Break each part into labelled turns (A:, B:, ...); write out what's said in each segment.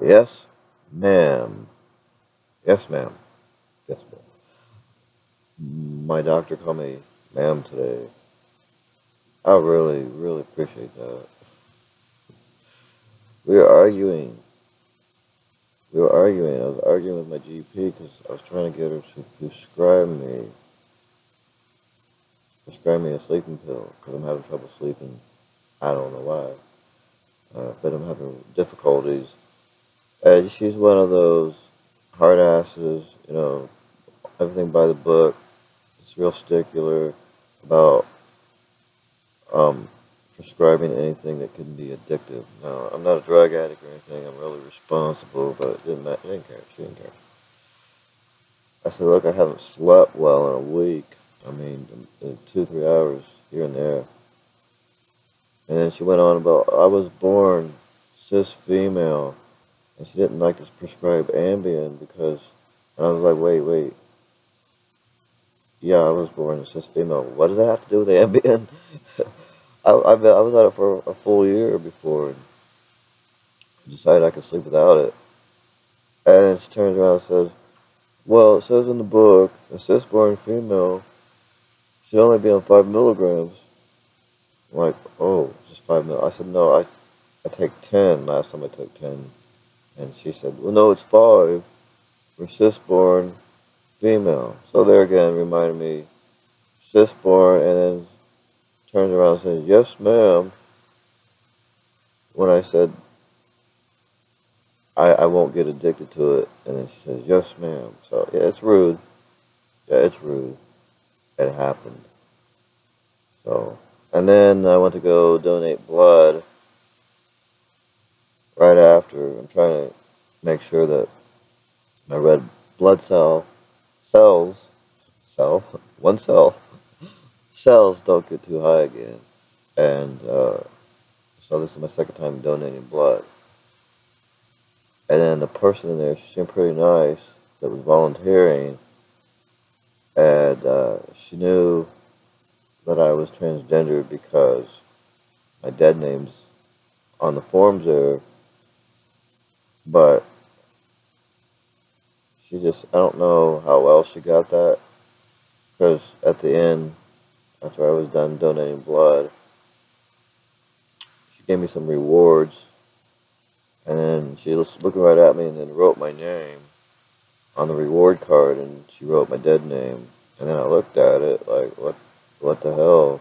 A: Yes, ma'am. Yes, ma'am. Yes, ma'am. My doctor called me ma'am today. I really, really appreciate that. We were arguing. We were arguing. I was arguing with my GP because I was trying to get her to prescribe me a sleeping pill because I'm having trouble sleeping. I don't know why, but I'm having difficulties. And she's one of those hard asses, everything by the book. It's real stickler about um, prescribing anything that can be addictive. Now, I'm not a drug addict or anything. I'm really responsible, but it didn't matter. She didn't care. She didn't care. I said, look, I haven't slept well in a week. I mean, 2, 3 hours here and there. And then she went on about, I was born cis female, and she didn't like to prescribe Ambien because, and I was like, wait. Yeah, I was born a cis female. What does that have to do with Ambien? I was at it for a full year before and decided I could sleep without it. And she turns around and says, well, it says in the book, a cis-born female should only be on 5 milligrams. I'm like, oh, just 5 mil. I said, no, I take 10. Last time I took 10. And she said, well, no, it's 5 for cis-born female. So there again reminded me, cis-born, and then turns around and says, yes, ma'am, when I said I won't get addicted to it. And then she says, yes, ma'am. So, yeah, it's rude. Yeah, it's rude. It happened. So, and then I went to go donate blood right after. I'm trying to make sure that my red blood cells, one cell, cells don't get too high again. And so this is my second time donating blood. And then the person in there, she seemed pretty nice, that was volunteering, and she knew that I was transgender because my dead name's on the forms there, but I don't know how well she got that, because at the end, after I was done donating blood, she gave me some rewards, and then she was looking right at me and then wrote my name on the reward card, and she wrote my dead name, and then I looked at it like, what the hell?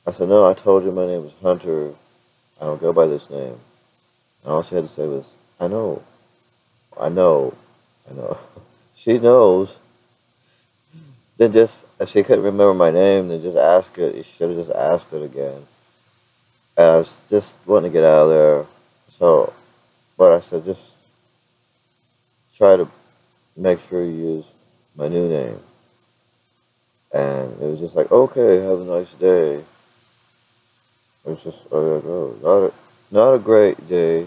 A: I said, no, I told you my name is Hunter. I don't go by this name. And all she had to say was, I know, I know, I know. She knows. Then just, if she couldn't remember my name, then just ask it. You should have just asked it again. And I was just wanting to get out of there. So, but I said, just try to make sure you use my new name. And it was just like, okay, have a nice day. It was just, oh, not a great day.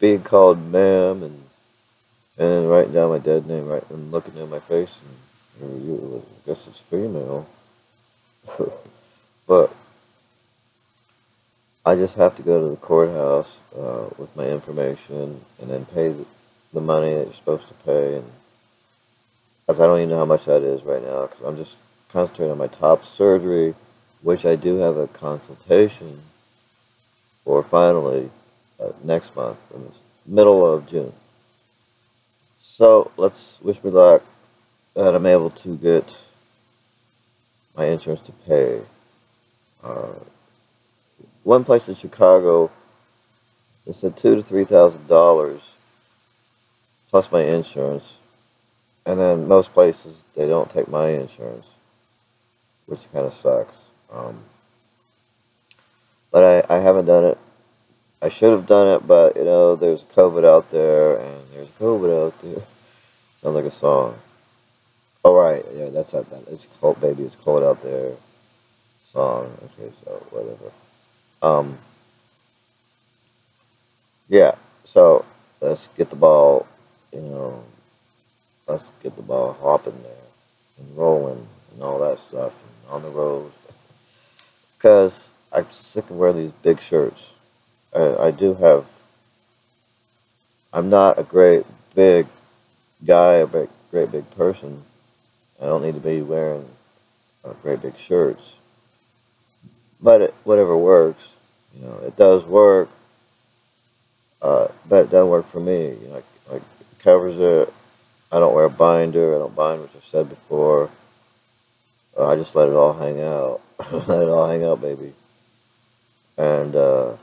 A: Being called ma'am and then writing down my dead name right and looking in my face and I guess it's female. But I just have to go to the courthouse with my information and then pay the money that you're supposed to pay. And as I don't even know how much that is right now because I'm just concentrating on my top surgery, which I do have a consultation for finally next month in the middle of June. So let's wish me luck that I'm able to get my insurance to pay. Uh, One place in Chicago, they said $2,000 to $3,000 plus my insurance, and then most places they don't take my insurance, which kind of sucks. But I haven't done it. I should have done it, but there's COVID out there, and there's COVID out there. Sounds like a song. Oh right, yeah, that's not that. It's cold, baby. It's cold out there. Song. Okay, so whatever. Um, yeah. So let's get the ball. You know, let's get the ball hopping there and rolling and all that stuff and on the road. Because I'm sick of wearing these big shirts. I do have I'm not a great big guy, great big person. I don't need to be wearing great big shirts, but whatever works. It does work, but it doesn't work for me. Like it covers it. I don't wear a binder. I don't bind, which I've said before. I just let it all hang out. Let it all hang out, baby. And I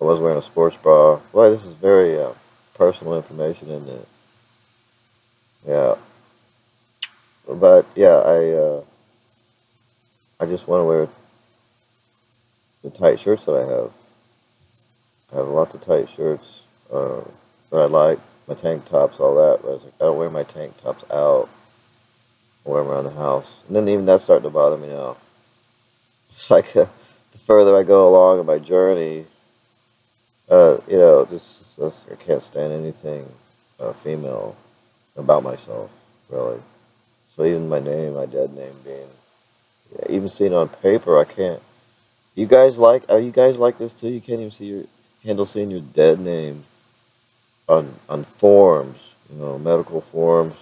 A: was wearing a sports bra. Boy, this is very personal information, isn't it? Yeah, but yeah, I just want to wear the tight shirts that I have. I have lots of tight shirts that I like. My tank tops, all that. But I don't wear my tank tops out. I wear them around the house, and then even that's starting to bother me now. It's like the further I go along in my journey, just I can't stand anything female about myself, really. So even my name, my dead name being, yeah, even seeing it on paper, I can't. Are you guys like this too? You can't even handle seeing your dead name on forms, medical forms,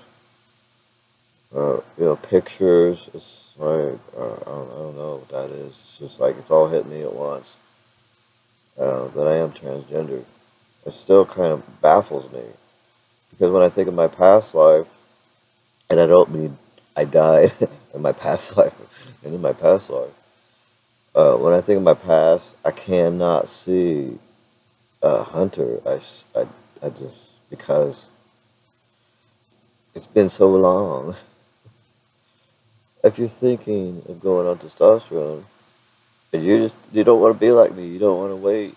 A: pictures. It's like, I don't know what that is. It's just like it's all hitting me at once, that I am transgender. It still kind of baffles me because when I think of my past life, and I don't mean I died in my past life, and in my past life, when I think of my past, I cannot see Hunter. I just, because it's been so long. If you're thinking of going on testosterone, and you don't want to be like me, you don't want to wait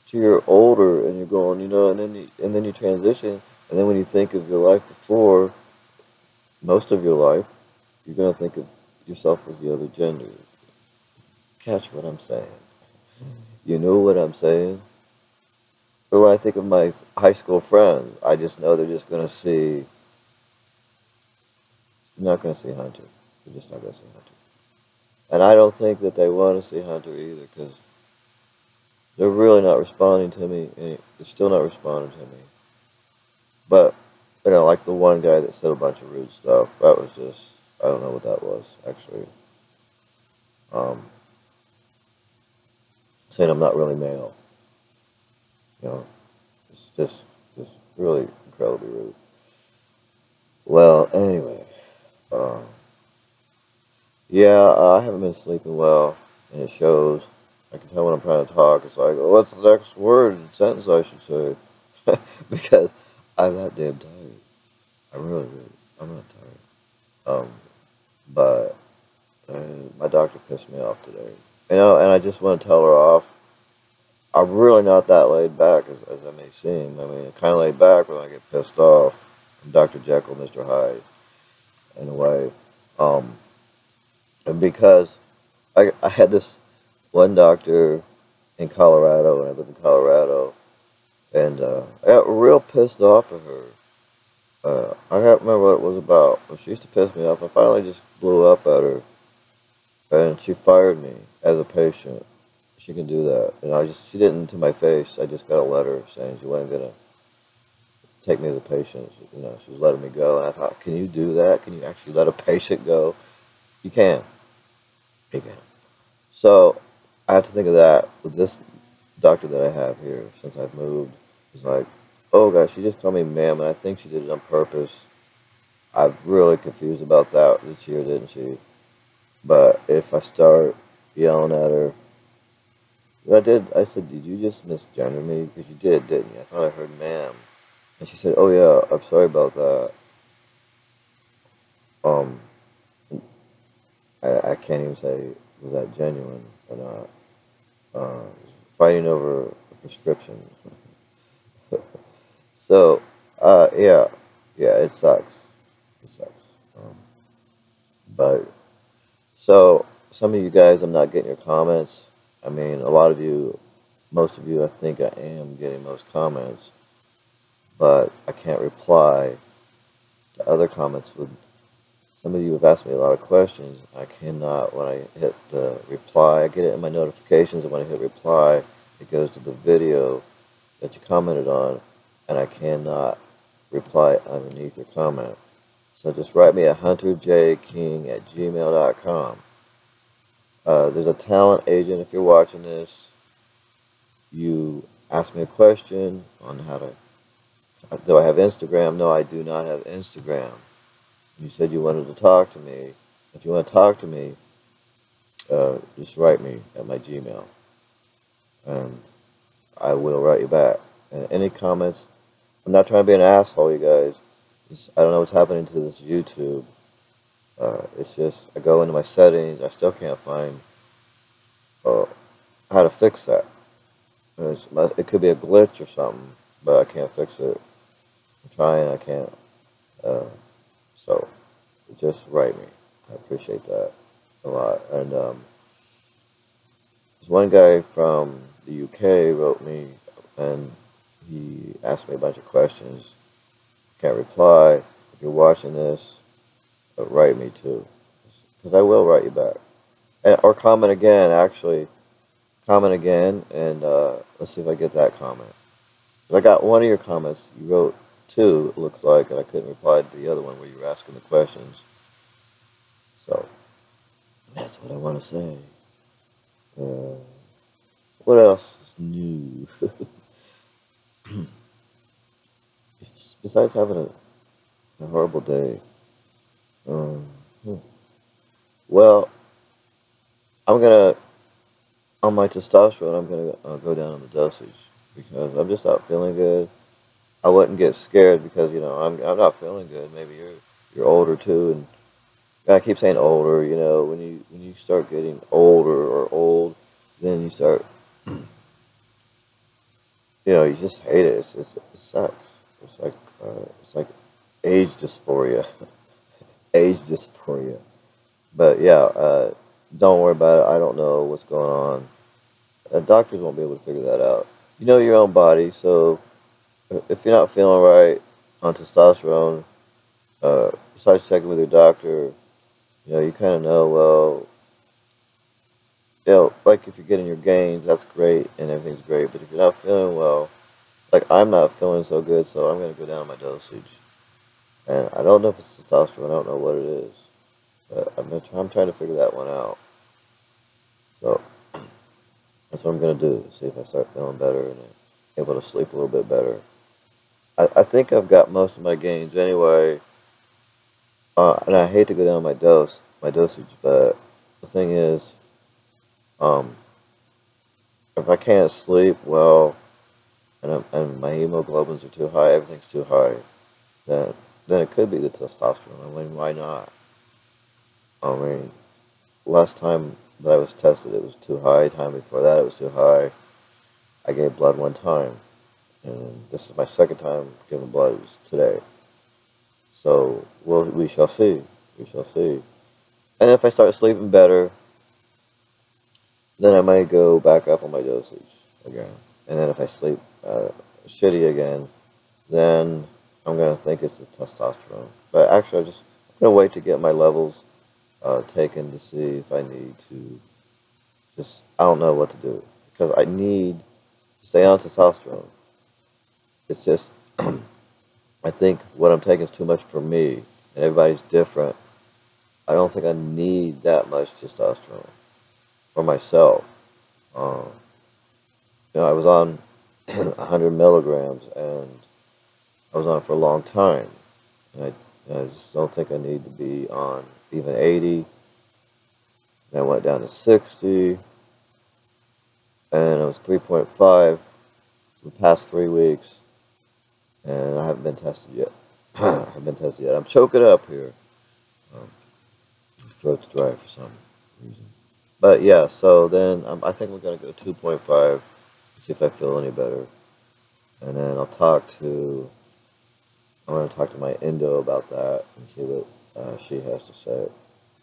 A: till you're older and you're going, and then you transition, and then when you think of your life before, most of your life, you're gonna think of yourself as the other gender. Catch what I'm saying? You know what I'm saying? Or when I think of my high school friends, I just know they're just gonna see. They're not gonna see Hunter. They're just not gonna see Hunter. And I don't think that they want to see Hunter either, because they're really not responding to me. And they're still not responding to me. But like the one guy that said a bunch of rude stuff. That was just, I don't know what that was actually. Um, Saying I'm not really male. You know, it's just really incredibly rude. Well, anyway, uh, yeah, I haven't been sleeping well, and it shows. I can tell when I'm trying to talk. It's like, oh, what's the next word sentence I should say? Because I'm that damn tired. I'm not tired. But my doctor pissed me off today. And I just want to tell her off. I'm really not that laid back as I may seem. I mean, I'm kind of laid back when I get pissed off. I'm Dr. Jekyll, Mr. Hyde, in a way. Um, and because I had this one doctor in Colorado, when I lived in Colorado, and I got real pissed off at her. I can't remember what it was about, but she used to piss me off. I finally just blew up at her, and she fired me as a patient. She can do that, and she didn't to my face. I just got a letter saying she wasn't gonna take me as a patient. She was letting me go, and I thought, can you do that? Can you actually let a patient go? You can. You can. So I have to think of that with this doctor that I have here since I've moved. It's like, oh gosh, she just called me ma'am, and I think she did it on purpose. I'm really confused about that this year, didn't she? But if I start yelling at her, I said, did you just misgender me? Because you did, didn't you? I thought I heard ma'am. And she said, oh yeah, I'm sorry about that. Um, I can't even say, was that genuine or not? Fighting over a prescription. So, yeah, yeah, it sucks. It sucks. Um, but so some of you guys, I'm not getting your comments. I mean, a lot of you, most of you, I think I am getting most comments, but I can't reply to other comments. With some of you have asked me a lot of questions. I cannot. When I hit the reply, I get it in my notifications, and when I hit reply, it goes to the video that you commented on, and I cannot reply underneath your comment. So just write me at hunterjking@gmail.com. There's a talent agent. If you're watching this, you ask me a question on how to. Do I have Instagram? No, I do not have Instagram. You said you wanted to talk to me. If you want to talk to me, just write me at my Gmail, and I will write you back. And any comments, I'm not trying to be an asshole, you guys. I don't know what's happening to this YouTube. It's just, I go into my settings, I still can't find uh, how to fix that. It could be a glitch or something, but I can't fix it. I'm trying, I can't. Uh, so, just write me. I appreciate that a lot. And this one guy from the UK wrote me, and he asked me a bunch of questions. Can't reply. If you're watching this, write me too, because I will write you back. Or comment again, actually. Comment again, and let's see if I get that comment. But I got one of your comments. You wrote two, it looks like, and I couldn't reply to the other one where you were asking the questions. So, that's what I want to say. What else is new? Besides having a horrible day. Um, hmm. Well, I'm going to, on my testosterone, I'm going to go down on the dosage because I'm just not feeling good. I wouldn't get scared because, I'm not feeling good. Maybe you're older too, and I keep saying older, when you start getting older or old, then you start, you just hate it. It sucks. It's like age dysphoria, age dysphoria. But yeah, don't worry about it. I don't know what's going on. Doctors won't be able to figure that out. You know your own body, so if you're not feeling right on testosterone, besides checking with your doctor, you kind of know, well, like if you're getting your gains, that's great and everything's great. But if you're not feeling well, like I'm not feeling so good, so I'm going to go down my dosage. And I don't know if it's testosterone, I don't know what it is. But I'm trying to figure that one out. So that's what I'm going to do, see if I start feeling better and able to sleep a little bit better. I think I've got most of my gains anyway. And I hate to go down my dosage, but the thing is, if I can't sleep well, and my hemoglobins are too high, everything's too high, then it could be the testosterone. I mean, why not? I mean, last time that I was tested, it was too high. Time before that, it was too high. I gave blood one time, and this is my second time giving blood. It was today. So, well, we shall see. We shall see. And if I start sleeping better, then I might go back up on my dosage again. And then if I sleep shitty again, then I'm going to think it's the testosterone. But actually, I'm going to wait to get my levels taken to see if I need to I don't know what to do. Because I need to stay on testosterone. It's just, I think what I'm taking is too much for me. And everybody's different. I don't think I need that much testosterone for myself. I was on 100 milligrams, and I was on it for a long time. And I just don't think I need to be on even 80. And I went down to 60, and it was 3.5 for the past 3 weeks, and I haven't been tested yet. I haven't been tested yet. I'm choking up here. My throat's dry for some reason. But yeah, so then I think we're going to go 2.5 to see if I feel any better. And then I'm going to talk to my endo about that and see what she has to say.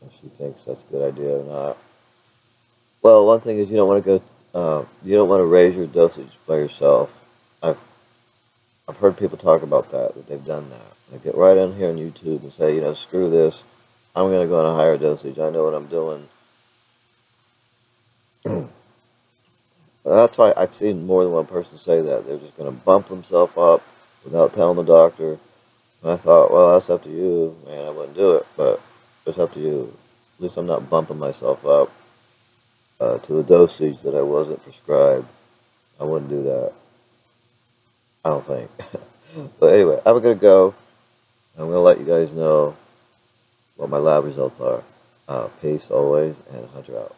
A: If she thinks that's a good idea or not. Well, one thing is you don't want to raise your dosage by yourself. I've heard people talk about that they've done that. They get right on here on YouTube and say, screw this. I'm going to go on a higher dosage. I know what I'm doing. That's why I've seen more than one person say that. They're just going to bump themselves up without telling the doctor. And I thought, well, that's up to you, man. I wouldn't do it, but it's up to you. At least I'm not bumping myself up to a dosage that I wasn't prescribed. I wouldn't do that. I don't think. But anyway, I'm gonna go. I'm gonna let you guys know what my lab results are. Peace always, and Hunter out.